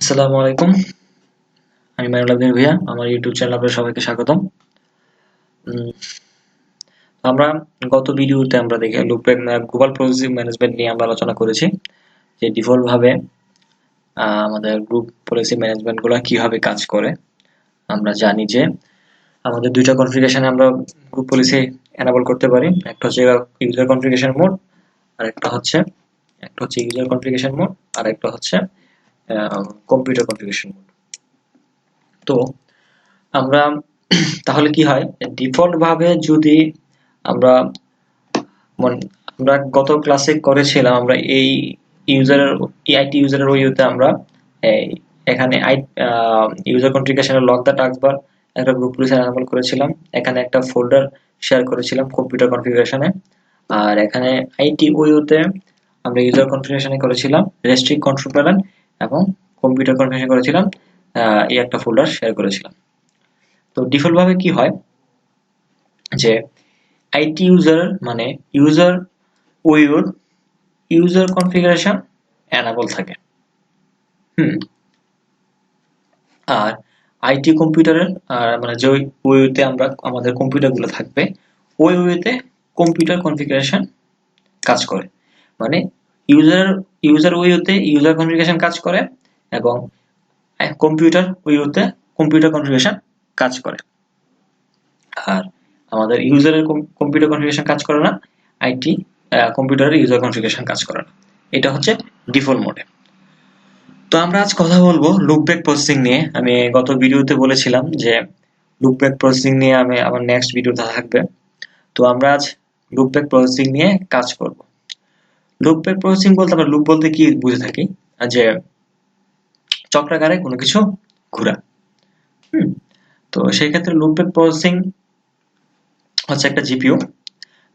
আসসালামু আলাইকুম। আমি মাইনুল আবদিন ভুঁইয়া। আমার ইউটিউব চ্যানেলে আপনাদের সবাইকে স্বাগতম। উম, আমরা গত ভিডিওতে আমরা দেখে লুপব্যাক গ্লোবাল প্রসেসিং ম্যানেজমেন্ট নিয়ে আমরা আলোচনা করেছি যে ডিফল্ট ভাবে আমাদের গ্রুপ পলিসি ম্যানেজমেন্ট গুলো কিভাবে কাজ করে। আমরা জানি যে আমাদের দুইটা কনফিগারেশনে আমরা গ্রুপ পলিসি এনেবল করতে পারি। একটা হচ্ছে ইউজার কনফিগারেশন মোড, আর একটা হচ্ছে ইউজার কনফিগারেশন মোড, আর একটা হচ্ছে কম্পিউটার কনফিগারেশন মোড। তো আমরা তাহলে কি হয়, ডিফল্ট ভাবে যদি আমরা আমরা গত ক্লাসে করেছিলাম, আমরা এই ইউজারের আইটি ইউজারের ওইতে আমরা এখানে ইউজার কনফিগারেশনের লক দা টাস্ক বার একটা গ্রুপ পলিসি এনেবল করেছিলাম। এখানে একটা ফোল্ডার শেয়ার করেছিলাম কম্পিউটার কনফিগারেশনে, আর এখানে আইটি ওইতে আমরা ইউজার কনফিগারেশনে করেছিলাম রেস্ট্রিক্ট কন্ট্রোল প্যানেল, এবং কম্পিউটার কনফিগারেশন করেছিলাম এই একটা ফোল্ডার শেয়ার করেছিলাম। তো ডিফল্ট ভাবে কি হয় যে আইটি ইউজার মানে ইউজার ওইর ইউজার কনফিগারেশন এনেবল থাকে। আর আইটি কম্পিউটারের মানে যে ওইতে আমরা আমাদের কম্পিউটারগুলো থাকবে ওই ওইতে কম্পিউটার কনফিগারেশন কাজ করে। মানে ইউজার ওইতে ইউজার কনফিগারেশন কাজ করে এবং কম্পিউটার ওইতে কম্পিউটার কনফিগারেশন কাজ করে। আর আমাদের ইউজারের কম্পিউটার কনফিগারেশন কাজ করে না, আইটি কম্পিউটারের ইউজার কনফিগারেশন কাজ করে না। এটা হচ্ছে ডিফল্ট মোডে। তো আমরা আজ কথা বলবো লুপব্যাক প্রসেসিং নিয়ে। আমি গত ভিডিওতে বলেছিলাম যে লুপব্যাক প্রসেসিং নিয়ে আমি আমার নেক্সট ভিডিওতে থাকবে। তো আমরা আজ লুপব্যাক প্রসেসিং নিয়ে কাজ করব। লুপব্যাক প্রসেসিং বলতে আমরা লুপ বলতে কি বুঝে থাকি, যে চক্রাকারে কোনো কিছু ঘোরা। তো সেই ক্ষেত্রে লুপব্যাক প্রসেসিং হচ্ছে একটা জিপিইউ।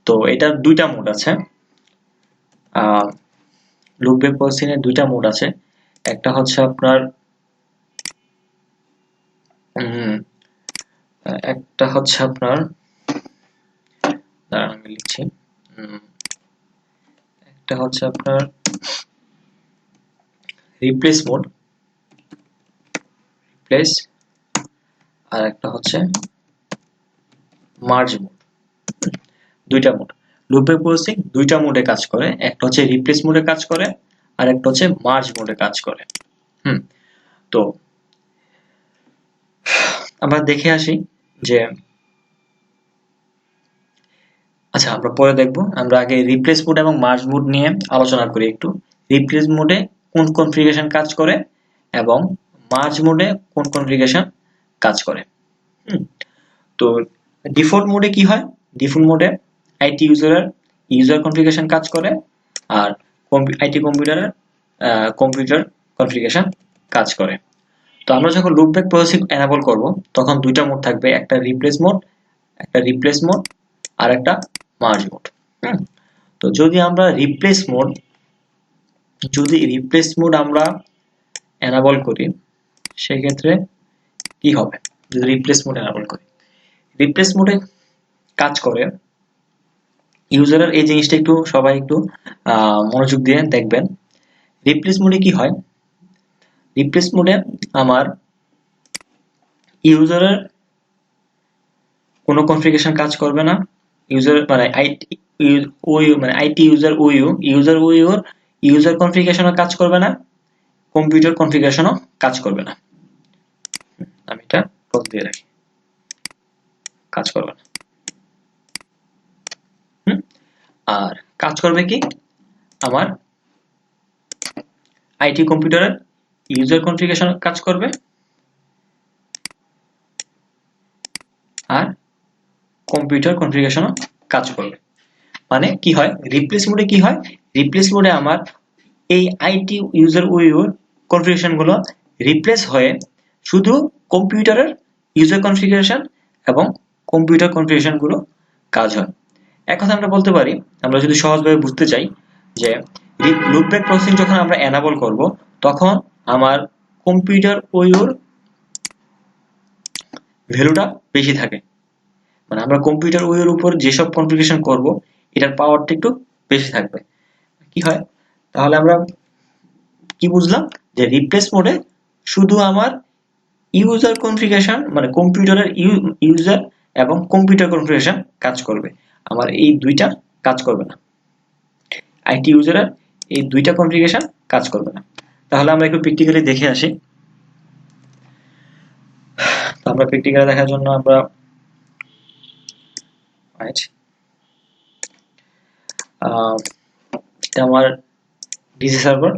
তো এটার দুইটা মোড আছে। লুপব্যাক প্রসেসিং এর দুইটা মোড আছে। একটা হচ্ছে আপনার দাঁড়ান আমি লিখছি। একটা হচ্ছে আপনার রিপ্লেস মোড, আর একটা হচ্ছে মার্জ মোড। দুইটা মোড। লুপব্যাক প্রসেসিং দুইটা মোডে কাজ করে, একটা হচ্ছে রিপ্লেস মোডে কাজ করে, আর একটা হচ্ছে মার্জ মোডে কাজ করে। তো আমরা দেখে আসি যে আচ্ছা আমরা পরে দেখবো। আমরা আগে রিপ্লেস মোড এবং মার্জ মোড নিয়ে আলোচনা করি একটু। রিপ্লেস মোডে কোন কনফিগারেশন কাজ করে এবং মার্জ মোডে কোন কনফিগারেশন কাজ করে। তো ডিফল্ট মোডে কি হয়, ডিফল্ট মোডে আইটি ইউজারের ইউজার কনফিগারেশন কাজ করে, আর আইটি কম্পিউটারের কম্পিউটার কনফিগারেশন কাজ করে। তো আমরা যখন লুপব্যাক প্রসেসিং এনেবল করব তখন দুইটা মোড থাকবে, একটা রিপ্লেস মোড আর একটা মার্জ মোড। তো যদি আমরা রিপ্লেস মোড আমরা এনেবল করি সেক্ষেত্রে কি হবে। যদি রিপ্লেস মোড এনেবল করি, রিপ্লেস মোডে কাজ করে ইউজারের এই জিনিসটা একটু সবাই একটু মনোযোগ দিয়ে দেখবেন। রিপ্লেস মোডে কি হয়, রিপ্লেস মোডে আমার ইউজারের কোনো কনফিগারেশন কাজ করবে না। ইউজার মানে আইটি ইউজার কনফিগারেশনও কাজ করবে না, কম্পিউটার কনফিগারেশনও কাজ করবে না। আমি এটা পজ দিয়ে রাখি, কাজ করবে না। আর কাজ করবে কি, আমার আইটি কম্পিউটারের ইউজার কনফিগারেশন কাজ করবে, আর কম্পিউটার কনফিগারেশনও কাজ করবে। মানে কি হয়, রিপ্লেস মোডে কি হয়, রিপ্লেস মোডে আমার এই আইটি ইউজার কনফিগারেশন গুলো রিপ্লেস হয়ে শুধু কম্পিউটারের ইউজার কনফিগারেশন এবং কম্পিউটার কনফিগারেশন গুলো কাজ হয়। এক কথা আমরা বলতে পারি, আমরা যদি সহজভাবে বুঝতে চাই, যে লুপব্যাক প্রসেসিং যখন আমরা এনেবল করব তখন আমার কম্পিউটার ভ্যালুটা বেশি থাকে। মানে আমরা কম্পিউটার ওয়ের উপর যেসব কনফিগারেশন করব এটার পাওয়ারটা একটু বেশি থাকবে। কি হয় তাহলে আমরা কি বুঝলাম, যে রিপ্লেস মোডে শুধু আমার ইউজার কনফিগারেশন মানে কম্পিউটারের ইউজার এবং কম্পিউটার কনফিগারেশন কাজ করবে, আমার এই দুইটা কাজ করবে না, আইটি ইউজারের এই দুইটা কনফিগারেশন কাজ করবে না। তাহলে আমরা একটু প্র্যাকটিক্যালি দেখে আসি। তো আমরা প্র্যাকটিক্যালি দেখার জন্য আমরা এটা আমার ডিসি সার্ভার,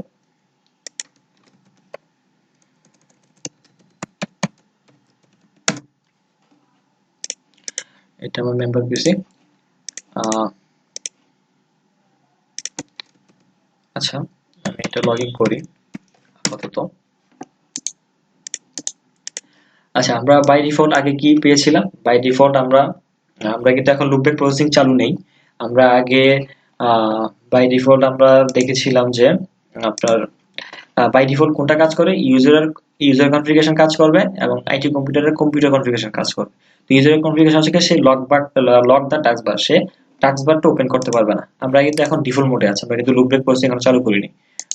এটা আমার মেম্বার পিসি। আচ্ছা আমি এটা লগ ইন করি আপাতত। আচ্ছা আমরা বাই ডিফল্ট আগে কি পেয়েছিলাম, বাই ডিফল্ট আমরা কিন্তু এখন লুপব্যাক প্রসেসিং চালু নেই। আমরা আগে বাই ডিফল্ট আমরা দেখেছিলাম যে আপনার বাই ডিফল্ট কোনটা কাজ করে, ইউজার কনফিগারেশন কাজ করবে এবং আইটি কম্পিউটারের কম্পিউটার কনফিগারেশন কাজ করবে। তো ইউজারের কনফিগারেশন হচ্ছে সেই লগ দা টাস্ক বার, সে টাস্ক বারটা ওপেন করতে পারবে না। আমরা কিন্তু এখন ডিফল্ট মোডে আছে, আমরা কিন্তু লুপব্যাক প্রসেসিং এখন চালু করিনি।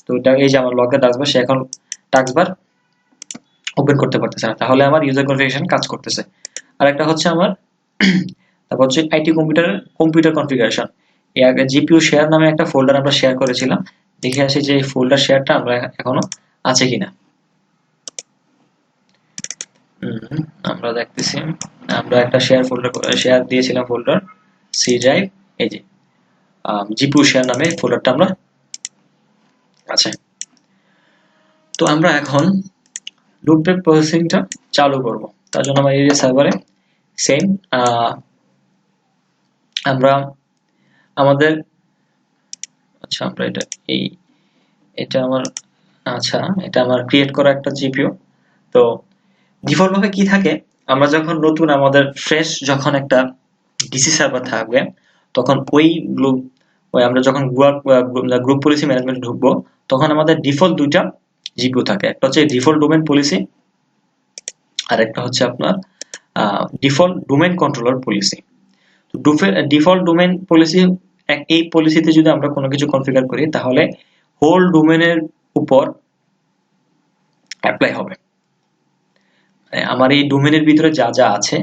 তো এটা এই যে আমার লগ দা টাস্ক বার, সে এখন টাস্ক বার ওপেন করতে পারতেছে না, তাহলে আমার ইউজার কনফিগারেশন কাজ করতেছে। আর একটা হচ্ছে আমার তারপর হচ্ছে আইটি কম্পিউটারের কম্পিউটার কনফিগারেশন। এর আগে জিপিইউ শেয়ার নামে একটা ফোল্ডার আমরা শেয়ার করেছিলাম, দেখে আসি যে এই ফোল্ডার শেয়ারটা আমরা এখনো আছে কিনা। আমরা দেখতেছি আমরা একটা শেয়ার দিয়েছিলাম ফোল্ডার সি ড্রাইভ, এই যে জিপিইউ শেয়ার নামে ফোল্ডারটা আমরা আছে। তো আমরা এখন লুপব্যাক প্রসেসিংটা চালু করব, তার জন্য আমরা এই সার্ভারে সেম আমরা আমাদের আচ্ছা আমরা এটা আমার আচ্ছা এটা আমার ক্রিয়েট করা একটা জিপিইউ। তো ডিফল্ট ভাবে কি থাকে, আমরা যখন নতুন আমাদের ফ্রেশ যখন একটা ডিসি সার্ভার থাকবে, তখন আমরা যখন গ্রুপ পলিসি ম্যানেজমেন্ট ঢুকবো, তখন আমাদের ডিফল্ট দুইটা জিপিইউ থাকে, একটা হচ্ছে ডিফল্ট ডোমেন পলিসি আর একটা হচ্ছে আপনার ডিফল্ট ডোমেন কন্ট্রোলার পলিসি। তো ডিফল্ট ডোমেন পলিসি, এই পলিসিতে যদি আমরা কোনো কিছু কনফিগার করি তাহলে হোল ডোমেনের উপর অ্যাপ্লাই হবে, আমার এই ডোমেনের ভিতরে যা যা আছে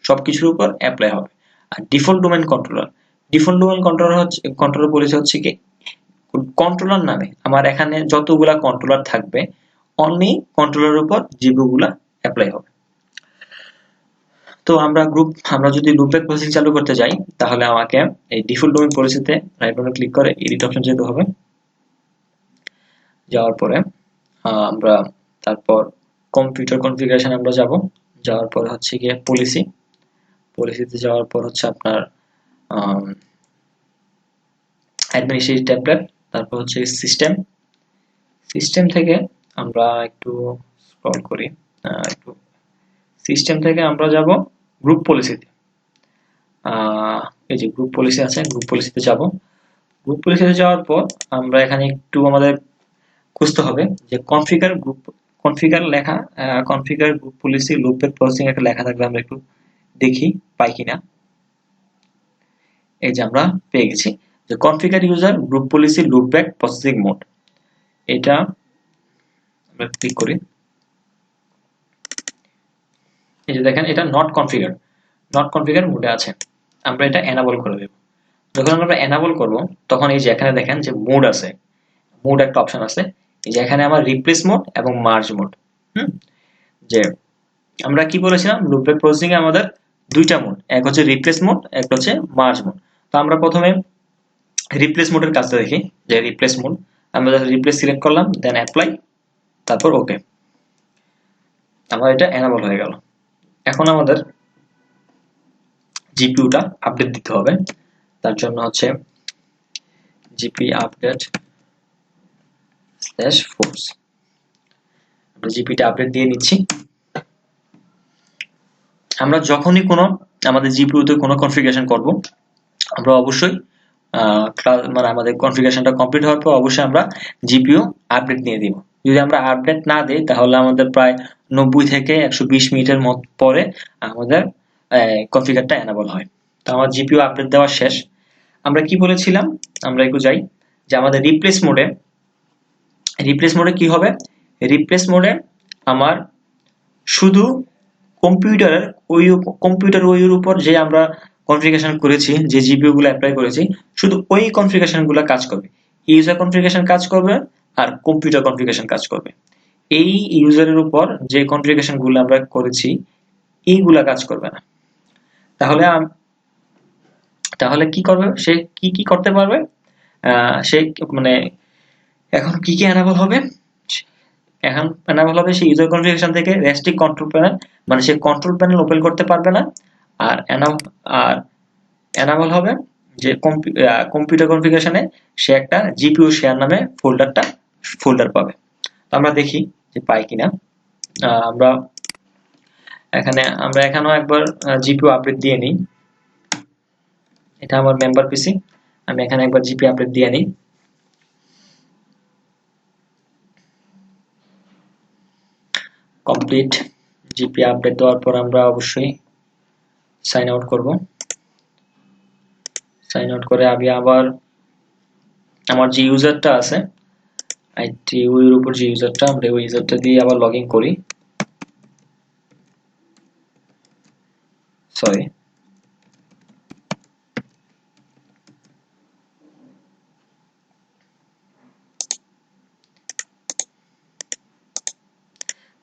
সবকিছুর উপর অ্যাপ্লাই হবে। আর ডিফল্ট ডোমেন কন্ট্রোলার পলিসি হচ্ছে কি, কন্ট্রোলার নামে আমার এখানে যতগুলা কন্ট্রোলার থাকবে অনলি কন্ট্রোলারের উপর জিপিইউগুলা অ্যাপ্লাই হবে। তো আমরা যদি লুপব্যাক প্রসেসিং চালু করতে যাই, তাহলে আমাকে এই ডিফল্ট ডোমেন পলিসিতে রাইট বাটন ক্লিক করে এডিট অপশন যেতে হবে। যাওয়ার পরে আমরা তারপর কম্পিউটার কনফিগারেশন আমরা যাওয়ার পর হচ্ছে গিয়ে পলিসিতে যাওয়ার পর হচ্ছে আপনার অ্যাডমিনিস্ট্রেটিভ ট্যাবলেট, তারপর হচ্ছে সিস্টেম থেকে আমরা একটু স্ক্রল করি, সিস্টেম থেকে আমরা যাব গ্রুপ পলিসিতে। এই যে গ্রুপ পলিসি আছে, গ্রুপ পলিসিতে যাব। গ্রুপ পলিসিতে যাওয়ার পর আমরা এখানে একটু আমাদের খুঁজতে হবে যে configure group policy loopback processing একটা লেখা থাকবে, আমরা একটু দেখি পাই কিনা। এই যে আমরা পেয়ে গেছি যে configure user group policy loopback processing mode, এটা আমরা ক্লিক করি। এই যে দেখেন এটা নট কনফিগার মোডে আছে, আমরা এটা এনাবল করে দেব। যখন আমরা এনাবল করব তখন এই যে এখানে দেখেন যে মোড আছে, মোড একটা অপশন আছে, এই যে এখানে আমার রিপ্লেস মোড এবং মার্জ মোড। যে আমরা কি বলেছিলাম লুপব্যাক প্রসেসিং এ আমাদের দুইটা মোড, এক হচ্ছে রিপ্লেস মোড, একটা হচ্ছে মার্জ মোড। তো আমরা প্রথমে রিপ্লেস মোডের কাজটা দেখি, যে রিপ্লেস মোড আমরা রিপ্লেস সিলেক্ট করলাম, দেন অ্যাপ্লাই, তারপর ওকে, আমার এটা এনাবল হয়ে গেল। এখন আমাদের জিপিইউটা আপডেট দিতে হবে, তার জন্য হচ্ছে জিপি আপডেট /force, আমরা জিপিটা আপডেট দিয়ে নিচ্ছি। আমরা যখনই আমাদের জিপিইউতে কোনো কনফিগারেশন করব, আমরা অবশ্যই মানে আমাদের কনফিগারেশনটা কমপ্লিট হওয়ার পর অবশ্যই আমরা জিপিইউ আপডেট দিয়ে দিব। যদি আমরা আপডেট না দিই তাহলে আমাদের প্রায় 90 থেকে 120 মিনিটের পরে আমাদের কনফিগারটা এনাবল হয়। তো আমার জিপিইউ আপডেট দেওয়া শেষ। আমরা কি বলেছিলাম, আমরা একটু যাই যে আমাদের রিপ্লেস মোডে কি হবে, রিপ্লেস মোডে আমার শুধু কম্পিউটারের ওইয়ের উপর যে আমরা কনফিগারেশন করেছি, যে জিপিইউ গুলো অ্যাপ্লাই করেছি, শুধু ওই কনফিগারেশন গুলো কাজ করবে। ইউজার কনফিগারেশন কাজ করবে আর কম্পিউটার কনফিগারেশন কাজ করবে। এই ইউজারের উপর যে কনফিগারেশন গুলো আমরা করেছি এইগুলা কাজ করবে না। তাহলে তাহলে কি করবে সে, কি কি করতে পারবে? সে মানে এখন কি কি এনাবল হবে? এখন এনাবল হবে সেই ইউজার কনফিগারেশন থেকে রেস্ট্রিক্ট কন্ট্রোল প্যানেল, মানে সে কন্ট্রোল প্যানেল ওপেন করতে পারবে না। আর এনাবল হবে যে কম্পিউটার কনফিগারেশনে সে একটা জিপিইউ শেয়ার নামে ফোল্ডার পাবে। তো আমরা দেখি যে পাই কিনা। আমরা এখানেও একবার জিপিইউ আপডেট দিয়ে নিই। এটা আমার মেম্বার পিসি, আমি এখানে একবার জিপিইউ আপডেট দিয়ে নিই। কমপ্লিট জিপিইউ আপডেট দেওয়ার পর আমরা অবশ্যই সাইন আউট করব। সাইন আউট করে আমি আবার আমার যে ইউজারটা আছে আইটিইউ এর উপর যে ইউজারটা, আমরা ওই ইউজারটা দিয়ে আবার লগ ইন করি। সরি,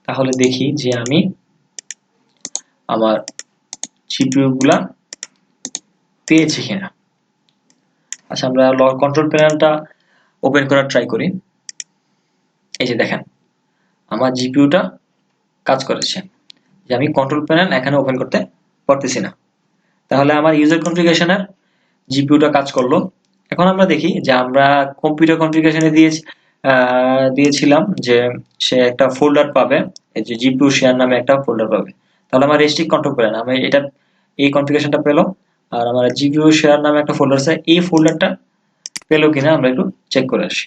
তাহলে দেখি যে আমি আমার জিপিইউ গুলা পেয়েছি কিনা। আচ্ছা, আমরা কন্ট্রোল প্যানেলটা ওপেন করার ট্রাই করি। এই যে দেখেন আমার জিপিইউটা কাজ করেছে, যে আমি কন্ট্রোল প্যানেল এখানে ওপেন করতে পারতেছি না। তাহলে আমার ইউজার কনফিগারেশনের জিপিইউটা কাজ করলো। এখন আমরা দেখি যে আমরা কম্পিউটার কনফিগারেশনে দিয়েছিলাম যে সে একটা ফোল্ডার পাবে, এই যে জিপিইউ শেয়ার নামে একটা ফোল্ডার পাবে। তাহলে আমার রেস্ট্রিক্ট কন্ট্রোল প্যানেল আমি এটা এই কনফিগারেশনটা পেলো, আর আমার জিপিইউ শেয়ার নামে একটা ফোল্ডার আছে, এই ফোল্ডারটা পেলো কিনা আমরা একটু চেক করে আসি।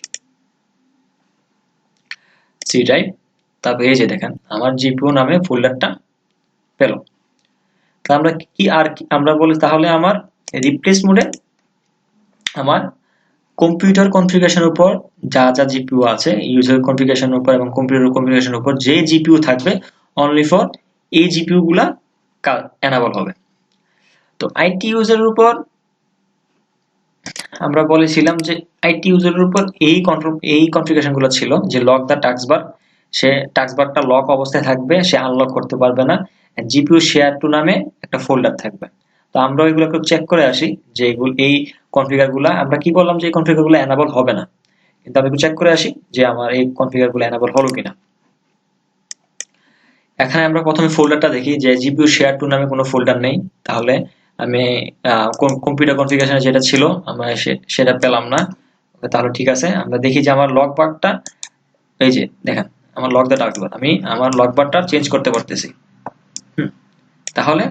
সি ড্রাইভ, তারপর এই যে দেখেন আমার জিপিইউ নামে ফোল্ডারটা পেলো। তা আমরা আমরা বলি তাহলে আমার রিপ্লেস মোডে আমার কম্পিউটার কনফিগারেশনের উপর যা যা জিপিইউ আছে, ইউজার কনফিগারেশনের উপর এবং কম্পিউটার কনফিগারেশনের উপর যে জিপিইউ থাকবে অনলি ফর এই জিপিইউ গুলা এনাবল হবে। তো আইটি ইউজারের উপর আমরা বলেছিলাম যে আইটি ইউজারের উপর এই কনফিগারেশন গুলো ছিল যে লক দা টাস্কবার, সে টাস্কবারটা লক অবস্থায় থাকবে, সে আনলক করতে পারবে না। জিপিইউ শেয়ার টু নামে একটা ফোল্ডার থাকবে। তো আমরা ওইগুলো একটু চেক করে আসি যে এই কনফিগার গুলা, আমরা কি বললাম যে এই কনফিগার গুলো এনাবল হবে না, কিন্তু আমি একটু চেক করে আসি যে আমার এই কনফিগার গুলো এনাবল হলো কিনা। এখানে আমরা প্রথমে ফোল্ডারটা দেখি যে জিপিইউ শেয়ার টু নামে কোনো ফোল্ডার নেই। তাহলে আমি কম্পিউটার কনফিগারেশনে যেটা ছিল আমরা সেটা পেলাম না। তাহলে ঠিক আছে, আমরা দেখি যে আমার লগ বারটা, এই যে দেখেন আমার লগ দা টাস্কবার, আমি আমার লগ বারটা চেঞ্জ করতে পারতেছি। তাহলে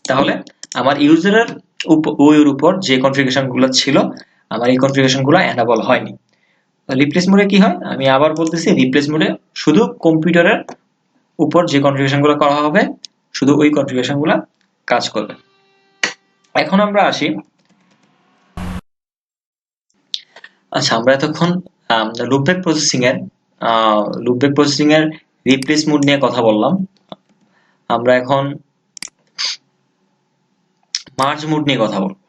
তাহলে আমার ইউজারের ওর উপর যে কনফিগারেশন গুলো ছিল আমার এই কনফিগারেশন গুলো এনাবল হয়নি। রিপ্লেস মোডে কি হয়, আমি আবার বলতেছি, রিপ্লেস মোডে শুধু কম্পিউটারের উপর যে কনফিগারেশন গুলো করা হবে শুধু ওই কনফিগারেশন গুলো কাজ করবে। এখন আমরা আসি, আচ্ছা আমরা এতক্ষণ লুপব্যাক প্রসেসিং এর রিপ্লেস মোড নিয়ে কথা বললাম। আমরা এখন মার্জ মোড নিয়ে কথা বলবো।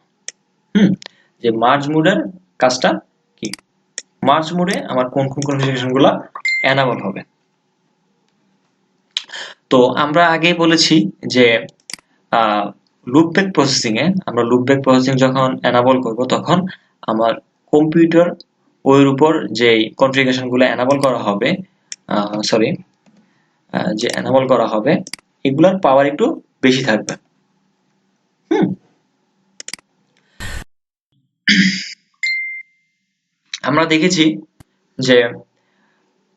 যে মার্জ মোডের কাজটা কি, মার্জ মোডে আমার কোন কোন কনফিগারেশন গুলো এনাবল হবে। তো আমরা আগে বলেছি যে লুপব্যাক প্রসেসিং এ আমরা লুপব্যাক প্রসেসিং যখন এনাবল করব তখন আমার কম্পিউটার ওর উপর যে কনফিগারেশন গুলো এনাবল করা হবে, যে এনাবল করা হবে এগুলার পাওয়ার একটু বেশি থাকবে। আমরা দেখেছি যে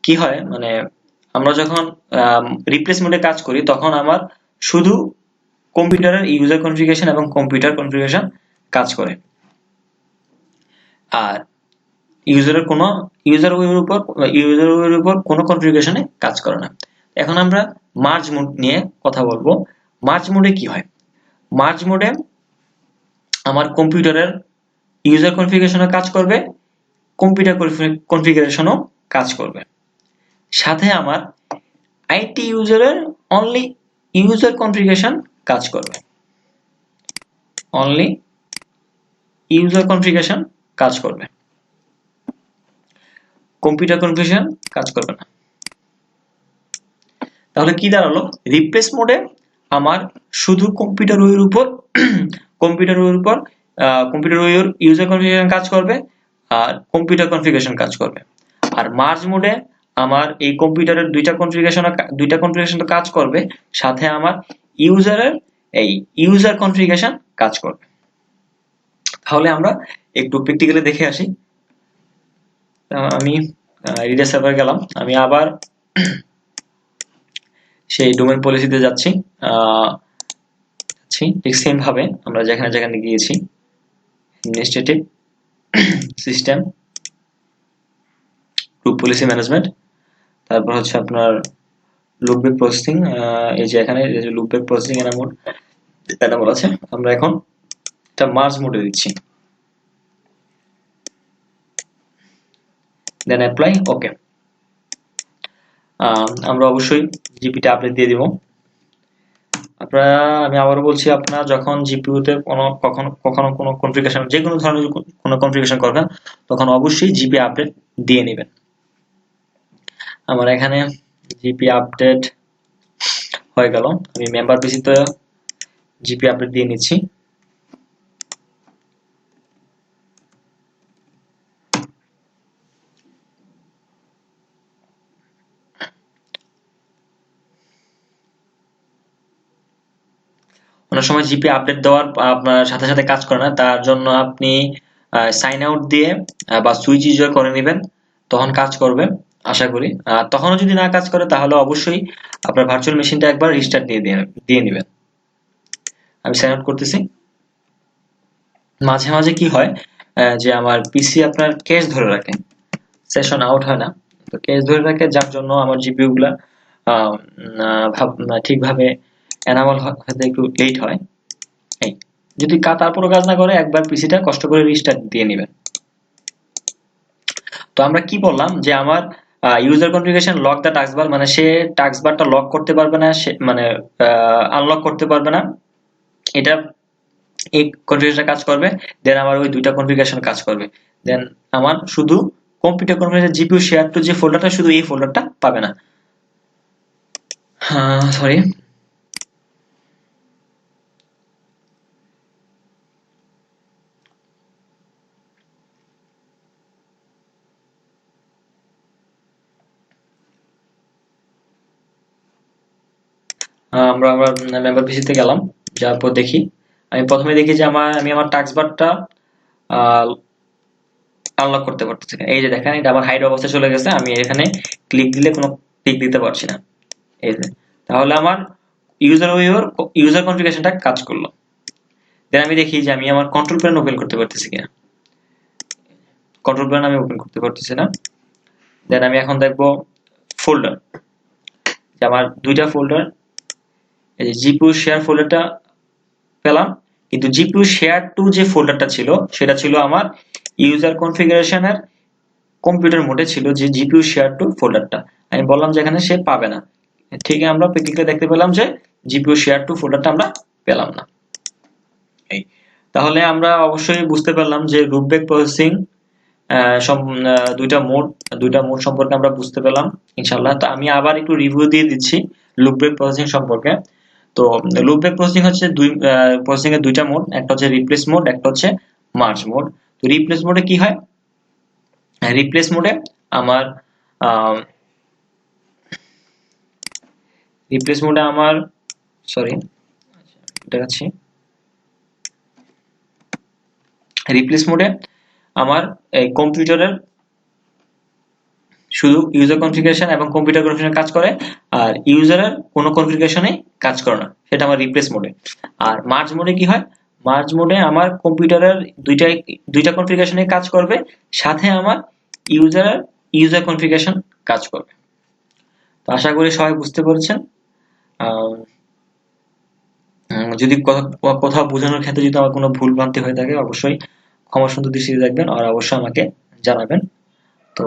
কি হয়, মানে আমরা যখন রিপ্লেস মোডে কাজ করি তখন আমার শুধু কম্পিউটারের ইউজার কনফিগারেশন এবং কম্পিউটার কনফিগারেশন কাজ করে, আর ইউজার ওয়ের উপর কোনো কনফিগারেশনে কাজ করে না। এখন আমরা মার্জ মোড নিয়ে কথা বলবো। মার্জ মোডে কি হয়, মার্জ মোডে আমার কম্পিউটারের ইউজার কনফিগারেশনে কাজ করবে, কম্পিউটার কনফিগারেশনও কাজ করবে। সাথে আমার আইটি ইউজারের অনলি ইউজার কনফিগারেশন কাজ করবে, অনলি ইউজার কনফিগারেশন কাজ করবে, কম্পিউটার কনফিগারেশন কাজ করবে না। তাহলে কি দাঁড়ালো, রিপ্লেস মোডে আমার শুধু কম্পিউটার ওয়ের উপর কম্পিউটার ওয়ের ইউজার কনফিগারেশন কাজ করবে আর কম্পিউটার কনফিগারেশন কাজ করবে। আর মার্জ মোডে আমার এই কম্পিউটারের দুইটা কনফিগারেশন তো কাজ করবে, সাথে আমার ইউজারের এই ইউজার কনফিগারেশন কাজ করবে। তাহলে আমরা একটু প্র্যাকটিক্যালি দেখে আসি। আমি রিডার সার্ভারে গেলাম, আমি আবার সেই ডোমেন পলিসিতে যাচ্ছি। ঠিক সেম ভাবে আমরা যেখানে গিয়েছি, administrative system, group policy management, তারপর হচ্ছে আপনার লুপব্যাক প্রসেসিং। এই যে এখানে লুপব্যাক প্রসেসিং এনামল আছে, আমরা এখন এটা মার্জ মোডে দিচ্ছি, দেন অ্যাপ্লাই, ওকে। আমরা অবশ্যই জিপিটা আপডেট দিয়ে দিব। আমি আবারও বলছি, আপনারা যখন জিপিইউতে কখনো কোনো কনফিগারেশন, যে কোনো ধরনের কোনো কনফিগারেশন করবেন, তখন অবশ্যই জিপি আপডেট দিয়ে নেবেন। আমার এখানে জিপি আপডেট হয়ে গেল, আমি মেম্বার পিসিতে জিপি আপডেট দিয়ে নিচ্ছি। অনেক সময় জিপি আপডেট দেওয়ার আপনার সাথে সাথে কাজ করে না, তার জন্য আপনি সাইন আউট দিয়ে বা সুইচ ইউজ করে নেবেন, তখন কাজ করবে আশা করি। তখনও যদি না কাজ করে তাহলে অবশ্যই আপনার ভার্চুয়াল মেশিনটা একবার রিস্টার্ট দিয়ে নেবেন। আমি সাইন আউট করতেছি। মাঝে মাঝে কি হয় যে আমার পিসি আপনার ক্যাশ ধরে রাখে, সেশন আউট হয় না, তো ক্যাশ ধরে রাখে, যার জন্য আমার জিপিইউ গুলা ঠিকভাবে এনাবল হতে একটু লেট হয়। এই যদি তারপরও কাজ না করে, একবার পিসিটা কষ্ট করে রিস্টার্ট দিয়ে নেবেন। তো আমরা কি বললাম যে আমার ইউজার কনফিগারেশন লক দা টাস্কবার, মানে সে টাস্কবারটা লক করতে পারবে না, সে মানে আনলক করতে পারবে না, এটা এই কনফিগারেশন কাজ করবে। দেন আমার ওই দুইটা কনফিগারেশন কাজ করবে। দেন আমার শুধু computer configuration GPU share two যে ফোল্ডারটা, শুধু এই ফোল্ডারটা পাবে না। সরি, আমরা মেম্বার পিসিতে গেলাম, যাওয়ার পর দেখি, আমি প্রথমে দেখি যে আমি আমার টাস্কবারটা আনলক করতে পারতেছি না। এই যে দেখেন, এটা আবার হাইড অবস্থায় চলে গেছে, আমি এখানে ক্লিক দিলে কোনো ক্লিক দিতে পারছি না। এই যে, তাহলে আমার ইউজার কনফিগারেশনটা কাজ করলো। দেন আমি দেখি যে আমি আমার কন্ট্রোল প্যানেল ওপেন করতে পারতেছি কিনা। কন্ট্রোল প্যানেল আমি ওপেন করতে পারতেছি না। দেন আমি এখন দেখবো ফোল্ডার, যে আমার দুইটা ফোল্ডার, এই যে জিপিইউ শেয়ার ফোল্ডারটা পেলাম, কিন্তু জিপিইউ শেয়ার টু যে ফোল্ডারটা ছিল, সেটা ছিল আমার ইউজার কনফিগারেশনের কম্পিউটার মোডে ছিল, যে জিপিইউ শেয়ার টু ফোল্ডারটা। আমি বললাম যে এখানে সে পাবে না। ঠিক আমরা প্র্যাকটিক্যালি দেখতে পেলাম যে জিপিইউ শেয়ার টু ফোল্ডারটা আমরা পেলাম না। এই তাহলে আমরা অবশ্যই বুঝতে পারলাম যে লুপব্যাক প্রসেসিং দুইটা মোড সম্পর্কে আমরা বুঝতে পেলাম ইনশাআল্লাহ। তো আমি আবার একটু রিভিউ দিয়ে দিচ্ছি লুপব্যাক প্রসেসিং সম্পর্কে। তো লুপব্যাক প্রসেসিং হচ্ছে প্রসেসিং এর দুইটা মোড, একটা হচ্ছে রিপ্লেস মোড, একটা হচ্ছে মার্জ মোড। তো রিপ্লেস মোডে কি হয়, রিপ্লেস মোডে আমার সরি দেখাচ্ছি, রিপ্লেস মোডে আমার এই কম্পিউটারের শুধু ইউজার কনফিগারেশন এবং কম্পিউটার কনফিগারেশন কাজ করে, আর ইউজারের কোনো কনফিগারেশনে কাজ করে না, সেটা আমার রিপ্লেস মোডে। আর মার্জ মোডে কি হয়, মার্জ মোডে আমার কম্পিউটারের দুইটা কনফিগারেশনে কাজ করবে, সাথে আমার ইউজার কনফিগারেশন কাজ করবে। তো আশা করি সবাই বুঝতে পেরেছেন। যদি কোথাও বোঝানোর ক্ষেত্রে যদি আমার কোনো ভুল ভ্রান্তি হয়ে থাকে, অবশ্যই ক্ষমা সুন্দর দৃষ্টিতে দেখবেন, আর অবশ্যই আমাকে জানাবেন। তো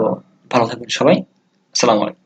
ভালো থাকবেন সবাই। আসসালামু আলাইকুম।